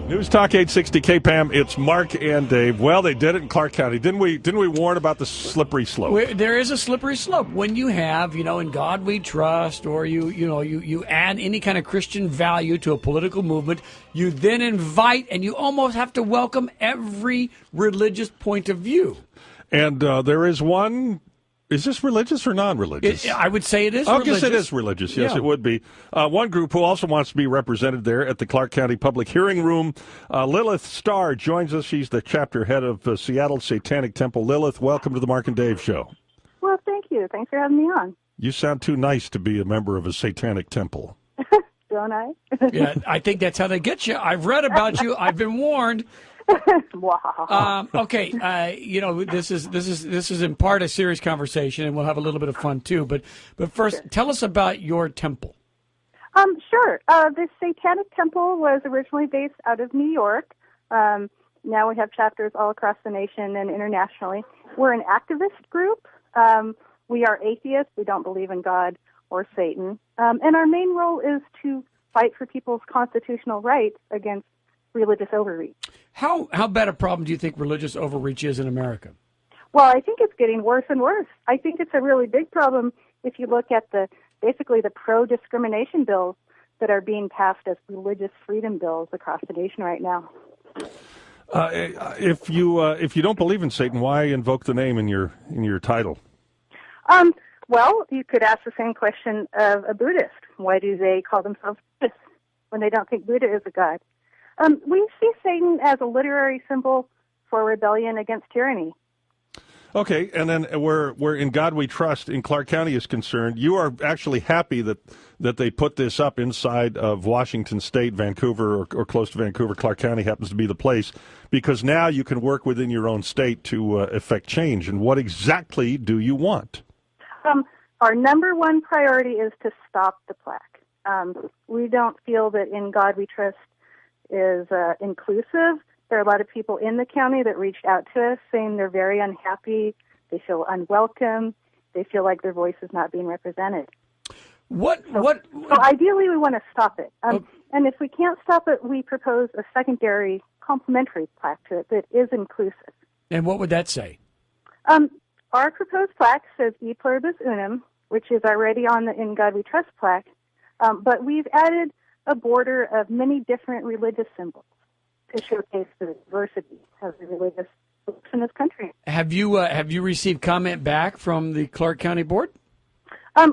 News Talk 860 KPAM. It's Mark and Dave. Well, they did it in Clark County. Didn't we warn about the slippery slope? There is a slippery slope when you have, in God we trust, or you add any kind of Christian value to a political movement. You then invite, and you almost have to welcome every religious point of view. And there is one. Is this religious or non-religious? I would say it is religious. religious. I guess it is religious. Yes, it would be. One group who also wants to be represented there at the Clark County Public Hearing Room, Lilith Starr joins us. She's the chapter head of Seattle Satanic Temple. Lilith, welcome to the Mark and Dave Show. Well, thank you. Thanks for having me on. You sound too nice to be a member of a satanic temple. Don't I? Yeah, I think that's how they get you. I've read about you. I've been warned. Okay, this is in part a serious conversation, and we'll have a little bit of fun too. But first, Tell us about your temple. Sure. The Satanic Temple was originally based out of New York. Now we have chapters all across the nation and internationally. We're an activist group. We are atheists. We don't believe in God or Satan. And our main role is to fight for people's constitutional rights against religious overreach. How bad a problem do you think religious overreach is in America? Well, I think it's getting worse and worse. I think it's a really big problem if you look at basically the pro-discrimination bills that are being passed as religious freedom bills across the nation right now. If you don't believe in Satan, why invoke the name in your title? Well, you could ask the same question of a Buddhist. Why do they call themselves Buddhists when they don't think Buddha is a god? We see Satan as a literary symbol for rebellion against tyranny. Okay, and then where in God we trust in Clark County is concerned, you are actually happy that they put this up inside of Washington State, Vancouver, or close to Vancouver. Clark County happens to be the place, because now you can work within your own state to effect change. And what exactly do you want? Our number one priority is to stop the plaque. We don't feel that in God we trust is inclusive. There are a lot of people in the county that reached out to us saying they're very unhappy, they feel unwelcome, they feel like their voice is not being represented. So ideally we want to stop it. And if we can't stop it, we propose a secondary complementary plaque to it that is inclusive. And what would that say? Our proposed plaque says E pluribus unum, which is already on the In God We Trust plaque, but we've added a border of many different religious symbols to showcase the diversity of the religious groups in this country. Have you received comment back from the Clark County Board?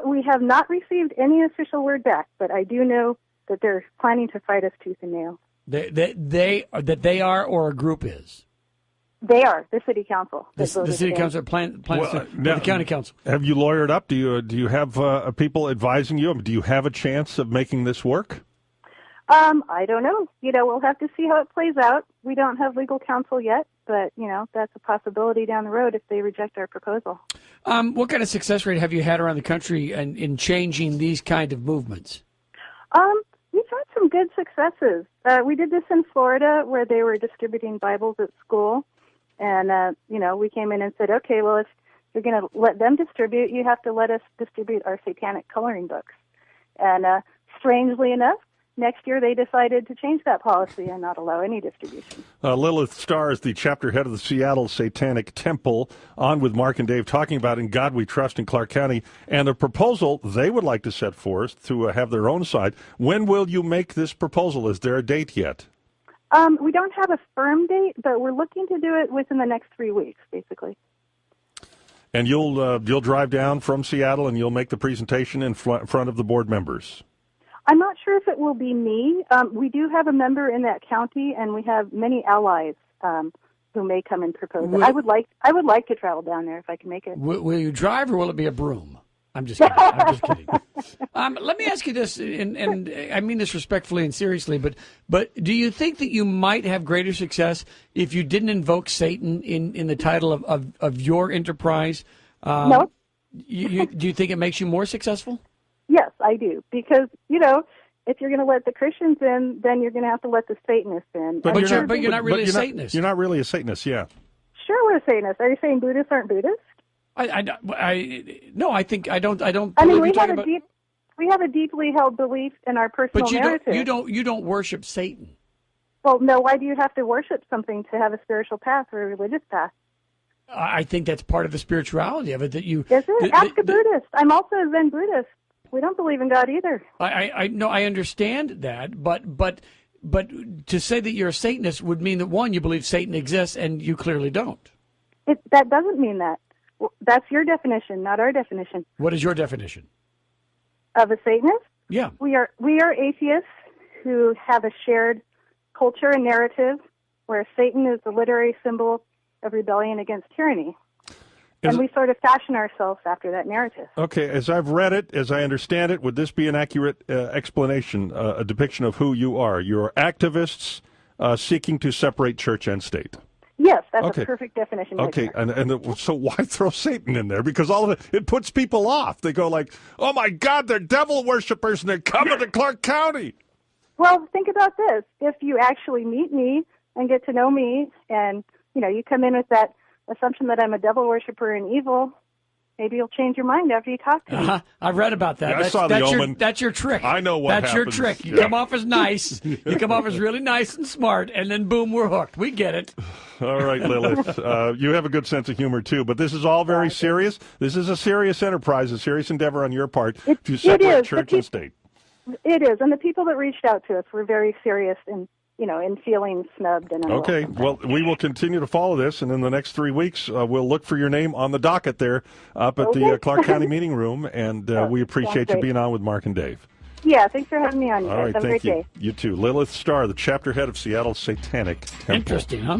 We have not received any official word back, but I do know that they're planning to fight us tooth and nail. They are, or a group is? They are, the city council. The city council the county council. Have you lawyered up? Do you have people advising you? Do you have a chance of making this work? I don't know. We'll have to see how it plays out. We don't have legal counsel yet, but, that's a possibility down the road if they reject our proposal. What kind of success rate have you had around the country in changing these kind of movements? We've had some good successes. We did this in Florida where they were distributing Bibles at school. And, we came in and said, okay, well, if you're going to let them distribute, you have to let us distribute our satanic coloring books. And strangely enough, next year they decided to change that policy and not allow any distribution. Lilith Starr is the chapter head of the Seattle Satanic Temple, on with Mark and Dave talking about In God We Trust in Clark County and a proposal they would like to set forth to have their own side. When will you make this proposal? Is there a date yet? We don't have a firm date, but we're looking to do it within the next 3 weeks, basically. And you'll drive down from Seattle and you'll make the presentation in front of the board members. I'm not sure if it will be me. We do have a member in that county, and we have many allies who may come and propose it. I would like to travel down there if I can make it. Will you drive, or will it be a broom? I'm just kidding. Let me ask you this, and I mean this respectfully and seriously, but do you think that you might have greater success if you didn't invoke Satan in the title of your enterprise? No. Do you think it makes you more successful? Yes, I do. Because, if you're going to let the Christians in, then you're going to have to let the Satanists in. But you're not really a Satanist. You're not really a Satanist, yeah. Sure, we're a Satanist. Are you saying Buddhists aren't Buddhists? No, I think I don't. I mean, we have a deeply held belief in our personal narrative. But you don't worship Satan. Well, no, why do you have to worship something to have a spiritual path or a religious path? I think that's part of the spirituality of it. That you Is it? Ask a Buddhist. I'm also a Zen Buddhist. We don't believe in God either. I know, I understand that, but to say that you're a Satanist would mean that, one, you believe Satan exists, and you clearly don't. That doesn't mean that. That's your definition, not our definition. What is your definition of a Satanist? Yeah, we are atheists who have a shared culture and narrative where Satan is the literary symbol of rebellion against tyranny. And we sort of fashion ourselves after that narrative. Okay, as I've read it, as I understand it, would this be an accurate explanation, a depiction of who you are? You're activists seeking to separate church and state. Yes, that's a perfect definition. Okay, and so why throw Satan in there? Because all of it puts people off. They go like, oh my God, they're devil worshippers and they're coming to Clark County. Well, think about this. If you actually meet me and get to know me and, you come in with that assumption that I'm a devil worshiper and evil, maybe you'll change your mind after you talk to me. I've read about that. Yeah, I saw the Omen. That's your trick. I know what That's happens. your trick. You come off as nice. You come off as really nice and smart, and then boom, we're hooked. We get it. All right, Lilith. You have a good sense of humor, too. But this is all very serious. This is a serious enterprise, a serious endeavor on your part to separate church and state. It is. And the people that reached out to us were very serious in feeling snubbed and unwelcome. Okay, well, we will continue to follow this, and in the next 3 weeks, we'll look for your name on the docket there up at the Clark County Meeting Room, and we appreciate you being on with Mark and Dave. Yeah, thanks for having me on. All right, have a great thank you. Day. You too. Lilith Starr, the chapter head of Seattle Satanic Temple. Interesting, huh?